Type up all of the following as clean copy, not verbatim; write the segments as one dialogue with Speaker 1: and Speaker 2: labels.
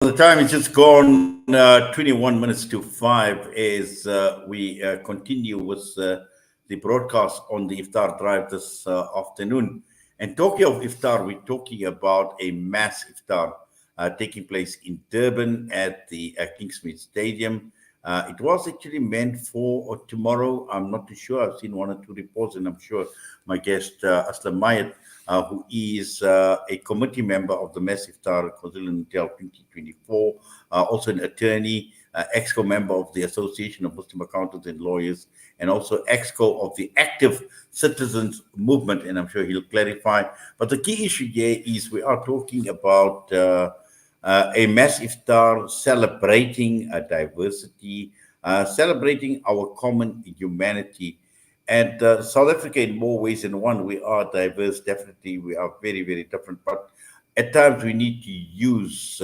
Speaker 1: The time is just gone 21 minutes to 5 as we continue with the broadcast on the Iftar Drive this afternoon. And talking of Iftar, we're talking about a mass Iftar taking place in Durban at the Kingsmead Stadium. It was actually meant for tomorrow. I'm not too sure. I've seen one or two reports, and I'm sure my guest, Aslam Mayat, who is a committee member of the Mass Iftar KwaZulu-Natal 2024, also an attorney, EXCO member of the Association of Muslim Accountants and Lawyers, and also EXCO of the Active Citizens Movement, and I'm sure he'll clarify. But the key issue here is we are talking about a Mass Iftar celebrating diversity, celebrating our common humanity. And South Africa, in more ways than one, we are diverse. Definitely, we are very, very different. But at times, we need to use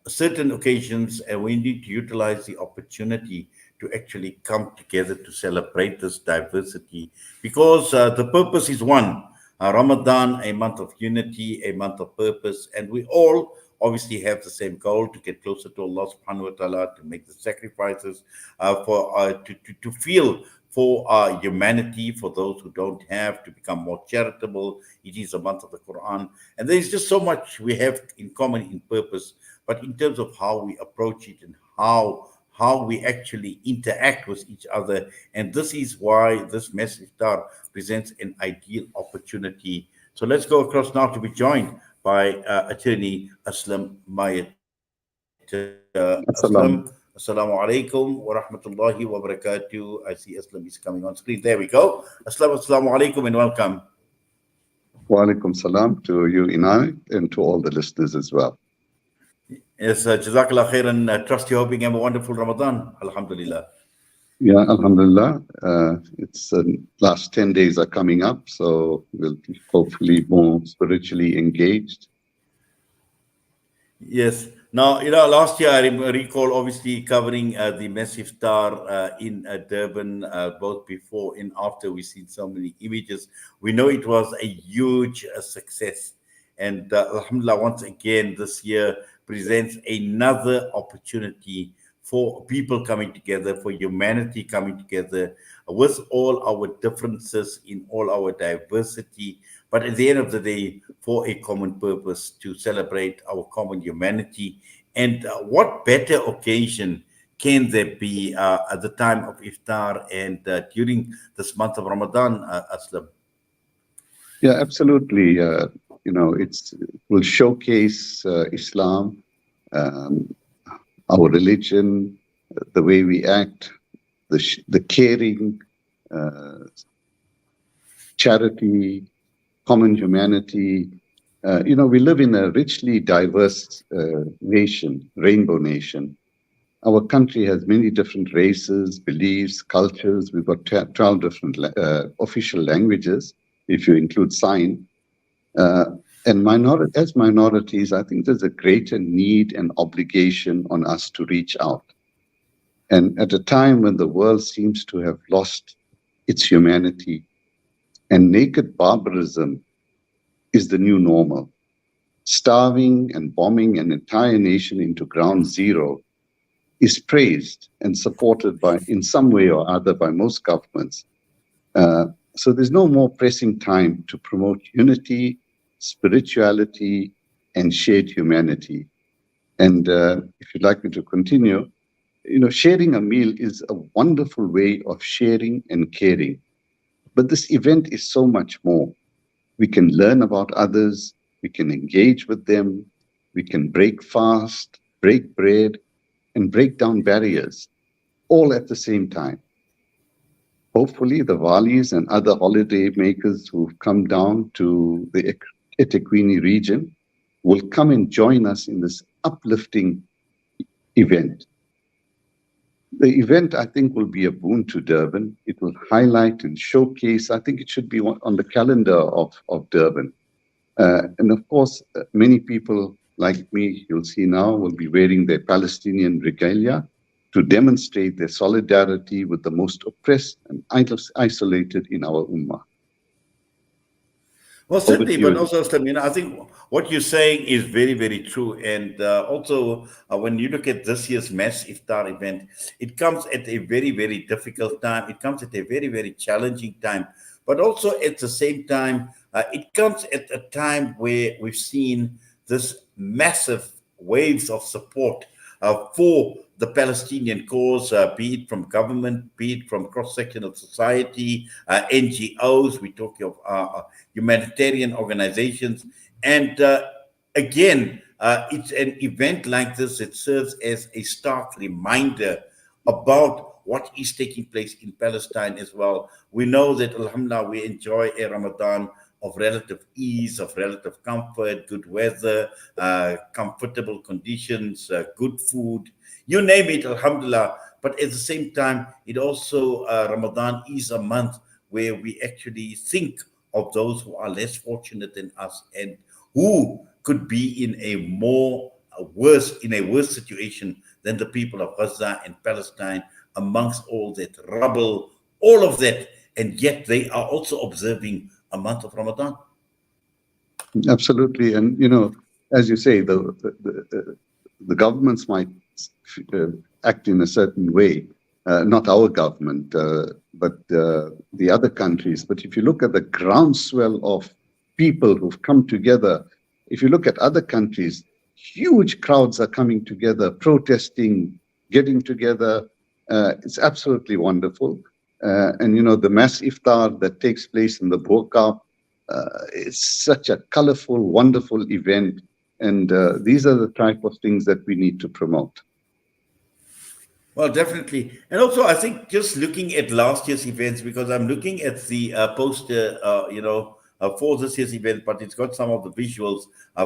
Speaker 1: certain occasions, and we need to utilize the opportunity to actually come together to celebrate this diversity, because the purpose is one. Ramadan, a month of unity, a month of purpose, and we all obviously have the same goal to get closer to Allah subhanahu wa ta'ala, to make the sacrifices to feel for humanity, for those who don't have, to become more charitable. It is a month of the Quran. And there's just so much we have in common in purpose, but in terms of how we approach it and how we actually interact with each other. And this is why this Mass Iftar presents an ideal opportunity. So let's go across now to be joined by attorney Aslam Mayat. Aslam,
Speaker 2: Assalam.
Speaker 1: Assalamu alaikum wa rahmatullahi wa barakatuh. I see Aslam is coming on screen. There we go. Aslam, assalamu alaikum and welcome.
Speaker 2: Wa alaikum salam to you, Inai, and to all the listeners as well.
Speaker 1: Yes, Jazakallah khairan. Trust you're hoping you have a wonderful Ramadan. Alhamdulillah.
Speaker 2: Yeah, Alhamdulillah. It's last 10 days are coming up, so we'll be hopefully more spiritually engaged.
Speaker 1: Yes. Now, last year I recall obviously covering the Mass Iftar in Durban, both before and after. We've seen so many images. We know it was a huge success. And Alhamdulillah, once again, this year presents another opportunity for people coming together, for humanity coming together with all our differences, in all our diversity, but at the end of the day, for a common purpose, to celebrate our common humanity. And what better occasion can there be at the time of Iftar and during this month of Ramadan, Aslam?
Speaker 2: Yeah, absolutely. It will showcase Islam, our religion, the way we act, the caring, charity, common humanity. We live in a richly diverse nation, rainbow nation. Our country has many different races, beliefs, cultures. We've got 12 different official languages, if you include sign. And as minorities, I think there's a greater need and obligation on us to reach out. And at a time when the world seems to have lost its humanity, and naked barbarism is the new normal, starving and bombing an entire nation into ground zero is praised and supported in some way or other by most governments. So there's no more pressing time to promote unity, spirituality, and shared humanity. And if you'd like me to continue, sharing a meal is a wonderful way of sharing and caring. But this event is so much more. We can learn about others, we can engage with them, we can break fast, break bread, and break down barriers, all at the same time. Hopefully, the Walis and other holiday makers who've come down to the eThekwini region will come and join us in this uplifting event. The event, I think, will be a boon to Durban. It will highlight and showcase. I think it should be on the calendar of Durban. And of course, many people like me, you'll see now, will be wearing their Palestinian regalia to demonstrate their solidarity with the most oppressed and isolated in our ummah.
Speaker 1: Well,
Speaker 2: Over to
Speaker 1: certainly,
Speaker 2: you,
Speaker 1: but
Speaker 2: Adi.
Speaker 1: also, Stam, I think what you're saying is very, very true. And also, when you look at this year's Mass Iftar event, it comes at a very, very difficult time. It comes at a very, very challenging time. But also at the same time, it comes at a time where we've seen this massive waves of support for the Palestinian cause, be it from government, be it from cross-section of society, NGOs. We're talking of humanitarian organizations. And again, it's an event like this that serves as a stark reminder about what is taking place in Palestine as well. We know that, alhamdulillah, we enjoy a Ramadan of relative ease, of relative comfort, good weather, comfortable conditions, good food, you name it, alhamdulillah. But at the same time, it also, Ramadan is a month where we actually think of those who are less fortunate than us and who could be in a worse situation than the people of Gaza and Palestine, amongst all that rubble, all of that, and yet they are also observing a month of Ramadan.
Speaker 2: Absolutely. And, as you say, the governments might uh, act in a certain way, not our government, but the other countries. But if you look at the groundswell of people who've come together, if you look at other countries, huge crowds are coming together, protesting, getting together. It's absolutely wonderful. And, the mass iftar that takes place in the Burqa, it's such a colorful, wonderful event. And these are the type of things that we need to promote.
Speaker 1: Well, definitely. And also, I think just looking at last year's events, because I'm looking at the poster, for this year's event, but it's got some of the visuals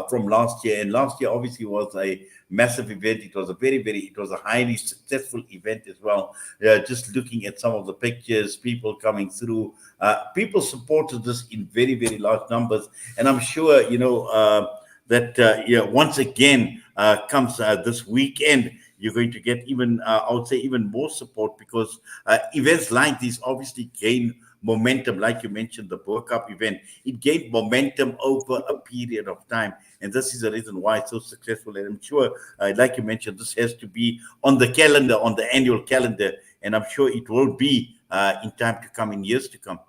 Speaker 1: from last year. And last year, obviously, was a massive event. It was it was a highly successful event as well. Just looking at some of the pictures, people coming through, people supported this in very, very large numbers. And I'm sure, that once again comes this weekend, you're going to get even, I would say, even more support, because events like these obviously gain momentum. Like you mentioned, the World Cup event, it gained momentum over a period of time. And this is the reason why it's so successful. And I'm sure, like you mentioned, this has to be on the calendar, on the annual calendar. And I'm sure it will be in time to come, in years to come.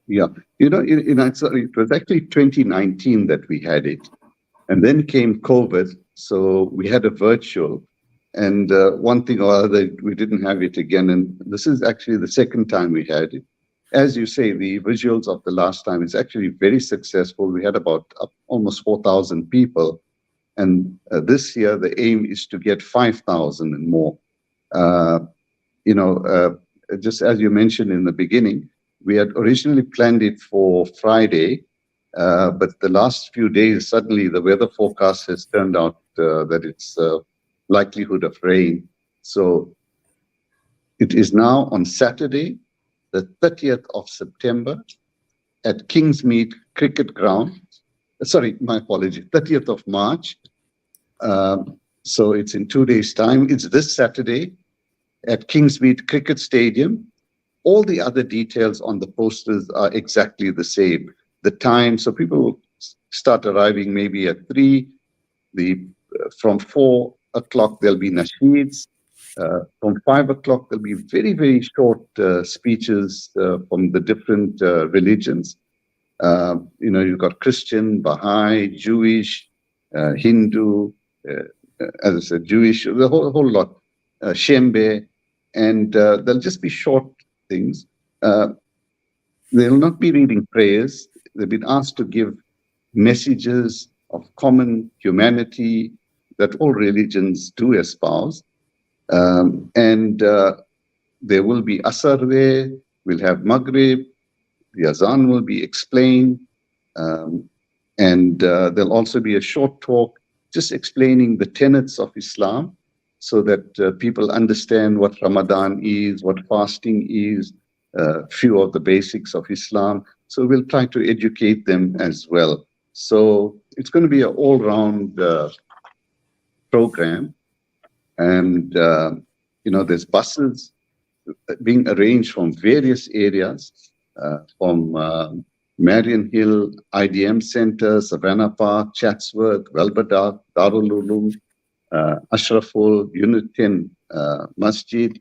Speaker 2: Yeah. It was actually 2019 that we had it. And then came COVID. So we had a virtual. And one thing or other, we didn't have it again. And this is actually the second time we had it. As you say, the visuals of the last time is actually very successful. We had about almost 4,000 people. And this year, the aim is to get 5,000 and more. Uh, just as you mentioned in the beginning, we had originally planned it for Friday, but the last few days, suddenly the weather forecast has turned out that it's likelihood of rain. So it is now on Saturday, the 30th of September at Kingsmead Cricket Ground. Sorry, my apology, 30th of March. So it's in 2 days' time. It's this Saturday at Kingsmead Cricket Stadium. All the other details on the posters are exactly the same. The time, so people will start arriving maybe at 3. From 4 o'clock, there'll be nasheeds. From 5 o'clock, there'll be very, very short speeches from the different religions. You've got Christian, Baha'i, Jewish, Hindu, as I said, Jewish, the whole lot, Shembe, and there'll just be short things. They'll not be reading prayers. They've been asked to give messages of common humanity that all religions do espouse. And there will be Asr there, we'll have Maghrib, the Azan will be explained, and there'll also be a short talk just explaining the tenets of Islam so that people understand what Ramadan is, what fasting is, few of the basics of Islam. So we'll try to educate them as well. So it's going to be an all-round program. And, there's buses being arranged from various areas, from Marion Hill, IDM Center, Savannah Park, Chatsworth, Welberdach, Darul Uloom, Ashraful, Unit 10 Masjid.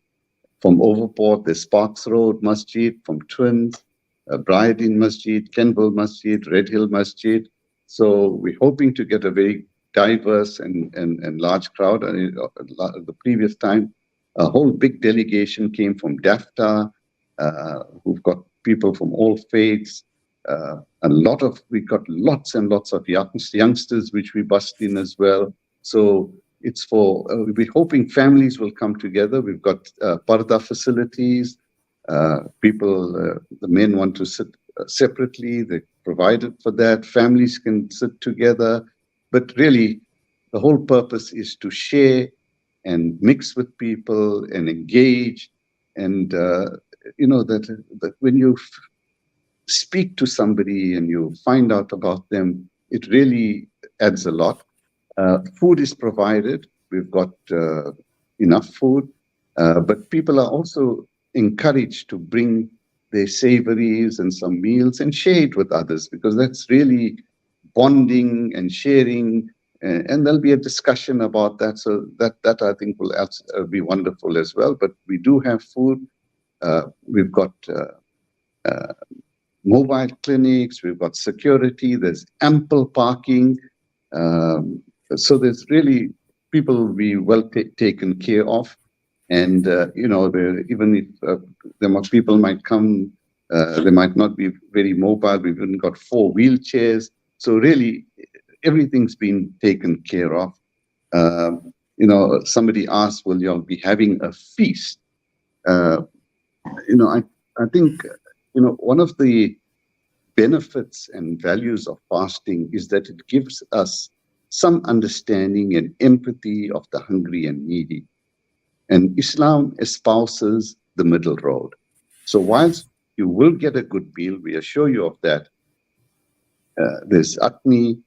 Speaker 2: From Overport, there's Sparks Road Masjid, from Twins, Bryadin Masjid, Kenville Masjid, Red Hill Masjid. So we're hoping to get a very diverse and large crowd. The previous time, a whole big delegation came from DAFTA, who've got people from all faiths. We got lots and lots of youngsters, which we bust in as well. So it's for, we're hoping families will come together. We've got parda facilities. The men want to sit separately. They provided for that. Families can sit together. But really, the whole purpose is to share and mix with people and engage. And, that when you speak to somebody and you find out about them, it really adds a lot. Food is provided. We've got enough food, but people are also encouraged to bring their savories and some meals and share it with others, because that's really bonding and sharing. And there'll be a discussion about that. So that I think will be wonderful as well. But we do have food. We've got mobile clinics. We've got security. There's ample parking. So there's really, people will be well taken care of. And, even if people might come, they might not be very mobile. We've even got 4 wheelchairs. So really, everything's been taken care of. Somebody asked, will y'all be having a feast? I think, one of the benefits and values of fasting is that it gives us some understanding and empathy of the hungry and needy. And Islam espouses the middle road. So whilst you will get a good meal, we assure you of that, there's akni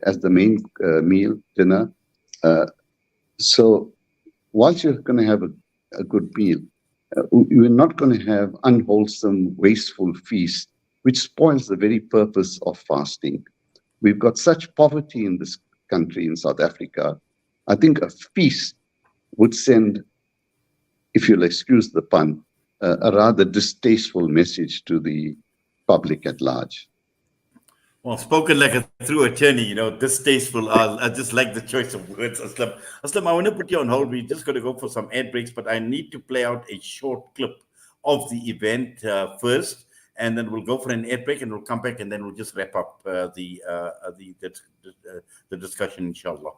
Speaker 2: as the main meal, dinner. So whilst you're going to have a good meal, you're not going to have unwholesome, wasteful feast, which spoils the very purpose of fasting. We've got such poverty in this country, in South Africa. I think a feast would send, if you'll excuse the pun, a rather distasteful message to the public at large.
Speaker 1: Well, spoken like a true attorney, distasteful. I just like the choice of words, Aslam. Aslam, I want to put you on hold. We're just going to go for some ad breaks, but I need to play out a short clip of the event first, and then we'll go for an ad break, and we'll come back, and then we'll just wrap up the discussion, inshallah.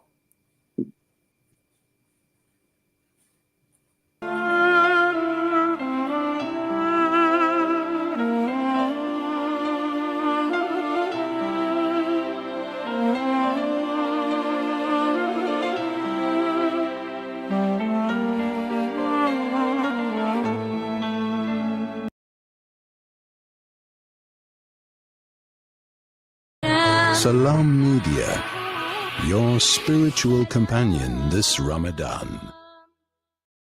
Speaker 3: Salam Media, your spiritual companion this Ramadan.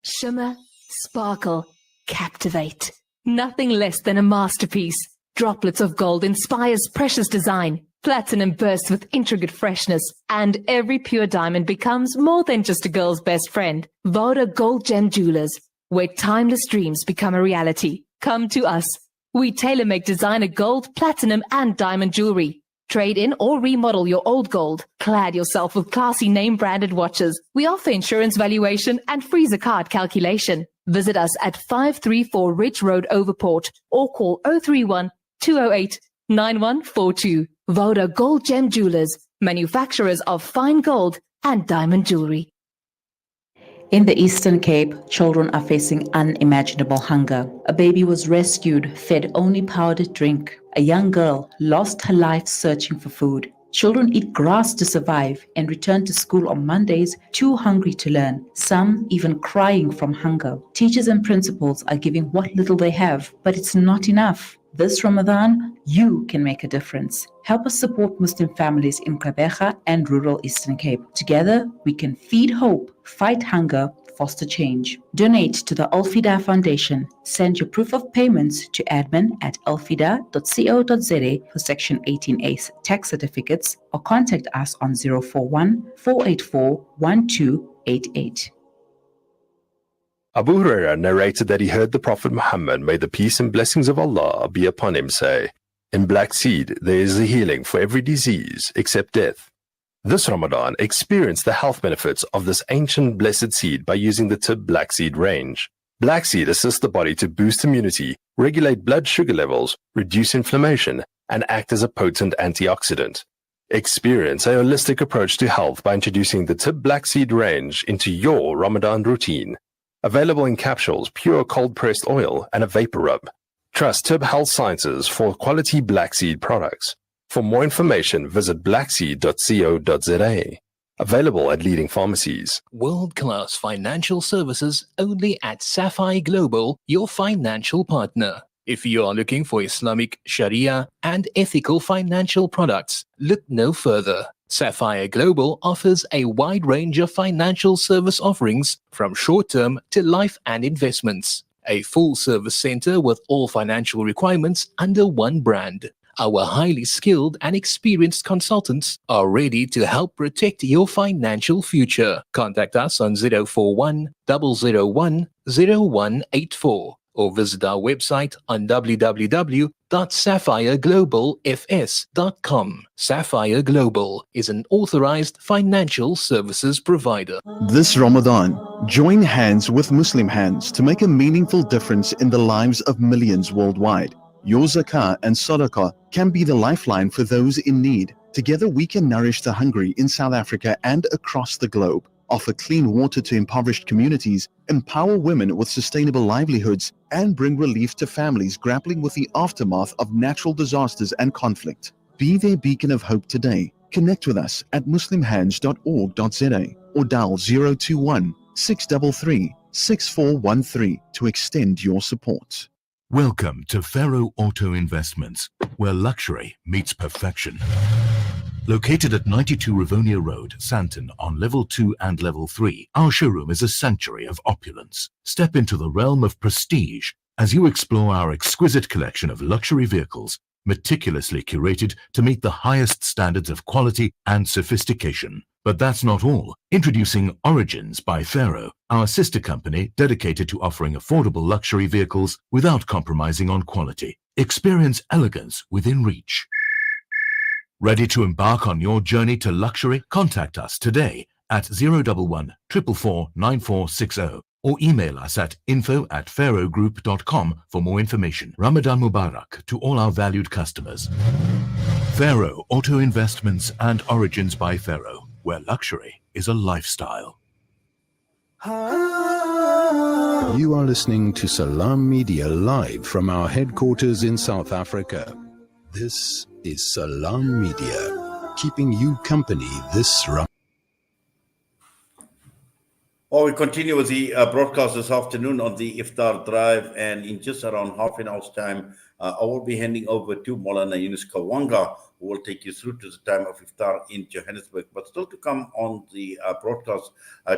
Speaker 4: Shimmer, sparkle, captivate. Nothing less than a masterpiece. Droplets of gold inspires precious design. Platinum bursts with intricate freshness. And every pure diamond becomes more than just a girl's best friend. Voda Gold Gem Jewelers, where timeless dreams become a reality. Come to us. We tailor-make designer gold, platinum, and diamond jewelry. Trade in or remodel your old gold. Clad yourself with classy name-branded watches. We offer insurance valuation and free zakat calculation. Visit us at 534 Ridge Road, Overport, or call 031-208-9142. Voda Gold Gem Jewelers, manufacturers of fine gold and diamond jewelry.
Speaker 5: In the Eastern Cape, children are facing unimaginable hunger. A baby was rescued, fed only powdered drink. A young girl lost her life searching for food. Children eat grass to survive and return to school on Mondays too hungry to learn, some even crying from hunger. Teachers and principals are giving what little they have, but it's not enough. This Ramadan, you can make a difference. Help us support Muslim families in Gqeberha and rural Eastern Cape. Together, we can feed hope, fight hunger, foster change. Donate to the Al-Fida Foundation. Send your proof of payments to admin@alfida.co.za for Section 18A tax certificates or contact us on 041 484 1288.
Speaker 6: Abu Huraira narrated that he heard the Prophet Muhammad, may the peace and blessings of Allah be upon him, say, "In black seed there is a healing for every disease except death." This Ramadan, experience the health benefits of this ancient blessed seed by using the Tib Black Seed range. Black seed assists the body to boost immunity, regulate blood sugar levels, reduce inflammation, and act as a potent antioxidant. Experience a holistic approach to health by introducing the Tib Black Seed range into your Ramadan routine. Available in capsules, pure cold-pressed oil, and a vapor rub. Trust Tib Health Sciences for quality black seed products. For more information, visit blackseed.co.za. Available at leading pharmacies.
Speaker 7: World-class financial services only at Sapphire Global, your financial partner. If you are looking for Islamic, Sharia, and ethical financial products, look no further. Sapphire Global offers a wide range of financial service offerings from short-term to life and investments. A full-service center with all financial requirements under one brand. Our highly skilled and experienced consultants are ready to help protect your financial future. Contact us on 041 001 0184 or visit our website on www.sapphireglobalfs.com. Sapphire Global is an authorized financial services provider.
Speaker 8: This Ramadan, join hands with Muslim Hands to make a meaningful difference in the lives of millions worldwide. Your zakah and sadaqah can be the lifeline for those in need. Together we can nourish the hungry in South Africa and across the globe, offer clean water to impoverished communities, empower women with sustainable livelihoods, and bring relief to families grappling with the aftermath of natural disasters and conflict. Be their beacon of hope today. Connect with us at muslimhands.org.za or dial 021 633 6413 to extend your support.
Speaker 9: Welcome to Faro Auto Investments, where luxury meets perfection. Located at 92 Rivonia Road, Sandton, on Level 2 and Level 3, our showroom is a sanctuary of opulence. Step into the realm of prestige as you explore our exquisite collection of luxury vehicles, meticulously curated to meet the highest standards of quality and sophistication. But that's not all. Introducing Origins by Faro, our sister company dedicated to offering affordable luxury vehicles without compromising on quality. Experience elegance within reach. Ready to embark on your journey to luxury? Contact us today at 011 444 9460 or email us at info@farogroup.com for more information. Ramadan Mubarak to all our valued customers. Faro Auto Investments and Origins by Faro, where luxury is a lifestyle.
Speaker 3: You are listening to Salam Media live from our headquarters in South Africa. This is Salam Media, keeping you company this Ramadan.
Speaker 1: Well, we continue with the broadcast this afternoon on the Iftar Drive, and in just around half an hour's time, I will be handing over to Maulana Yunus Kawanga, who will take you through to the time of Iftar in Johannesburg. But still to come on the broadcast,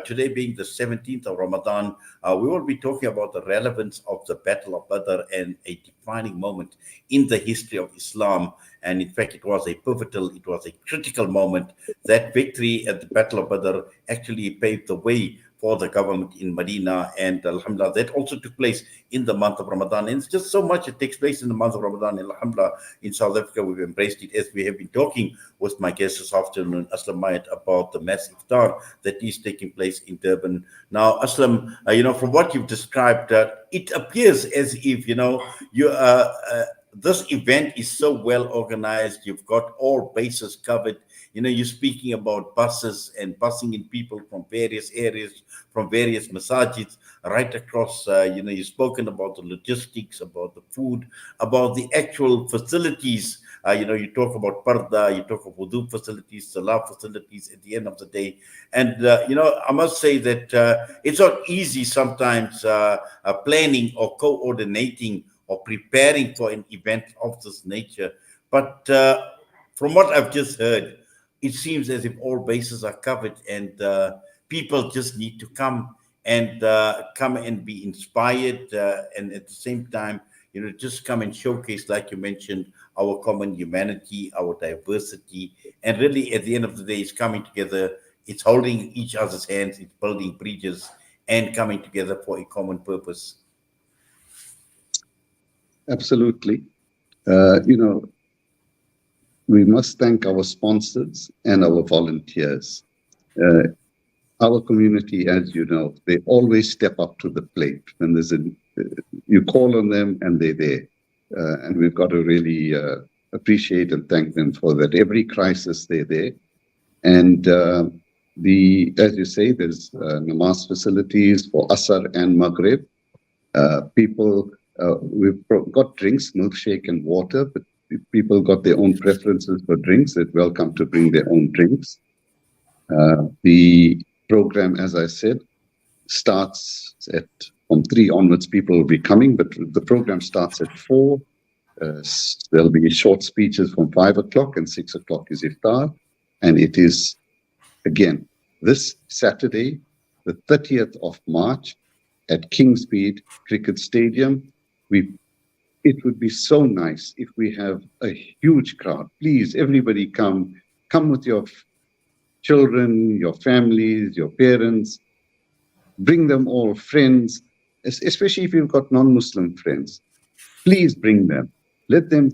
Speaker 1: today being the 17th of Ramadan, we will be talking about the relevance of the Battle of Badr and a defining moment in the history of Islam. And in fact, it was a critical moment. That victory at the Battle of Badr actually paved the way for the government in Medina, and alhamdulillah, that also took place in the month of Ramadan. And it's just so much that takes place in the month of Ramadan. And alhamdulillah, in South Africa, we've embraced it, as we have been talking with my guest this afternoon, Aslam Mayat, about the Mass Iftar that is taking place in Durban. Now, Aslam, from what you've described, it appears as if, this event is so well organized. You've got all bases covered. You're speaking about buses and busing in people from various areas, from various masajids, right across. You've spoken about the logistics, about the food, about the actual facilities. You talk about parda, you talk of wudu facilities, salah facilities at the end of the day. And, I must say that it's not easy sometimes planning or coordinating or preparing for an event of this nature. But from what I've just heard, it seems as if all bases are covered and people just need to come and come and be inspired, and at the same time, just come and showcase, like you mentioned, our common humanity, our diversity, and really at the end of the day, it's coming together. It's holding each other's hands. It's building bridges and coming together for a common purpose.
Speaker 2: Absolutely. We must thank our sponsors and our volunteers. Our community, as you know, they always step up to the plate. When you call on them and they're there. And we've got to really appreciate and thank them for that. Every crisis, they're there. And as you say, there's namaz facilities for Asr and Maghrib. We've got drinks, milkshake and water, but people got their own preferences for drinks. They're welcome to bring their own drinks. The program, as I said, starts from 3 onwards. People will be coming, but the program starts at 4. There'll be short speeches from 5 o'clock, and 6 o'clock is iftar. And it is, again, this Saturday, the 30th of March, at Kingsmead Cricket Stadium. It would be so nice if we have a huge crowd. Please, everybody come with your children, your families, your parents. Bring them all, friends, especially if you've got non-Muslim friends. Please bring them. Let them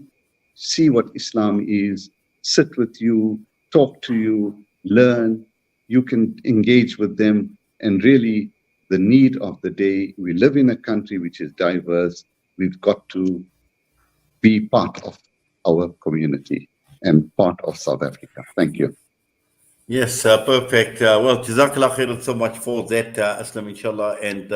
Speaker 2: see what Islam is, sit with you, talk to you, learn. You can engage with them, and really the need of the day. We live in a country which is diverse. We've got to be part of our community and part of South Africa. Thank you.
Speaker 1: Yes, perfect. Well, Jazakallah khairan so much for that, Aslam, inshallah. And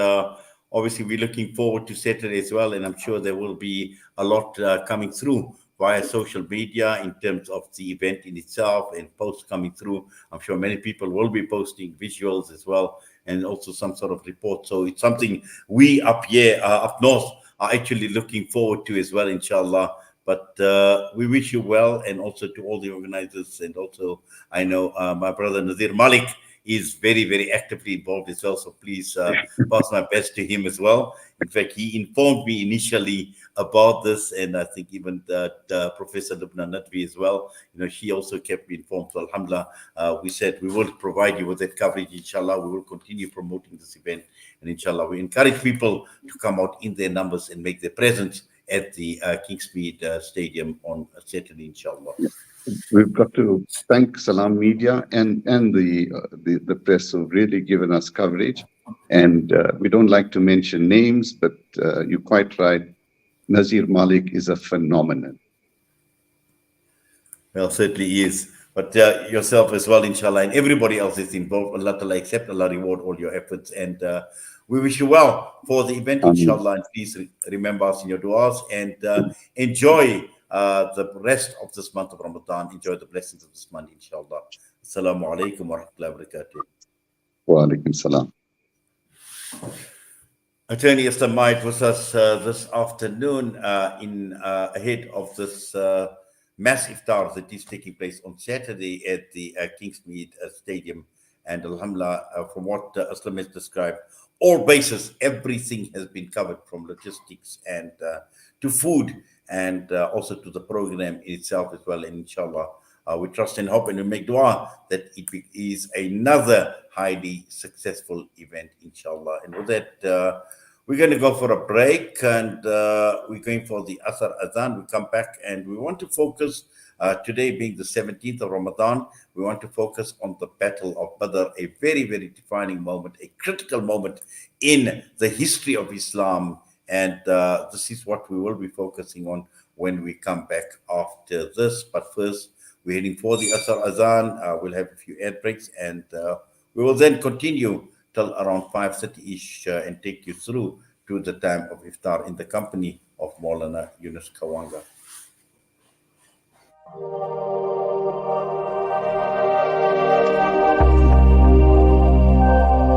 Speaker 1: obviously, we're looking forward to Saturday as well. And I'm sure there will be a lot coming through via social media in terms of the event in itself and posts coming through. I'm sure many people will be posting visuals as well, and also some sort of report. So it's something we up here, up north, are actually looking forward to as well, inshallah. But we wish you well, and also to all the organizers. And also, I know my brother Nazir Malik is very, very actively involved as well. So please pass my best to him as well. In fact, he informed me initially about this, and I think even Professor Lubna Nadvi as well. She also kept me informed. So alhamdulillah, we said we will provide you with that coverage, inshallah. We will continue promoting this event, and inshallah, we encourage people to come out in their numbers and make their presence at the Kingsmead Stadium on Saturday, inshallah.
Speaker 2: We've got to thank Salam Media and the press who've really given us coverage. And we don't like to mention names, but you're quite right. Nazir Malik is a phenomenon.
Speaker 1: Well, certainly he is. But yourself as well, inshallah, and everybody else is involved. Allah Ta'ala accept, Allah reward all your efforts. And we wish you well for the event, inshallah. And please remember us in your du'as, and enjoy the rest of this month of Ramadan. Enjoy the blessings of this month, inshallah. Assalamu alaikum wa rahmatullahi wa barakatuh.
Speaker 2: Wa alaikum salam.
Speaker 1: Attorney Islam Maid with us this afternoon ahead of this Mass Iftaar that is taking place on Saturday at the Kingsmead Stadium. And alhamdulillah, from what Aslam has described, all bases, everything has been covered, from logistics and to food, and also to the program itself as well. And inshallah, we trust and hope and we make dua that it is another highly successful event, inshallah. And with that, we're going to go for a break, and we're going for the Asr Azan. We come back and we want to focus, today being the 17th of Ramadan, we want to focus on the Battle of Badr, a very, very defining moment, a critical moment in the history of Islam. And this is what we will be focusing on when we come back after this. But first, we're heading for the Asr Azan. We'll have a few ad breaks, and we will then continue till around 5:30-ish and take you through to the time of Iftar in the company of Maulana Yunus Kawanga.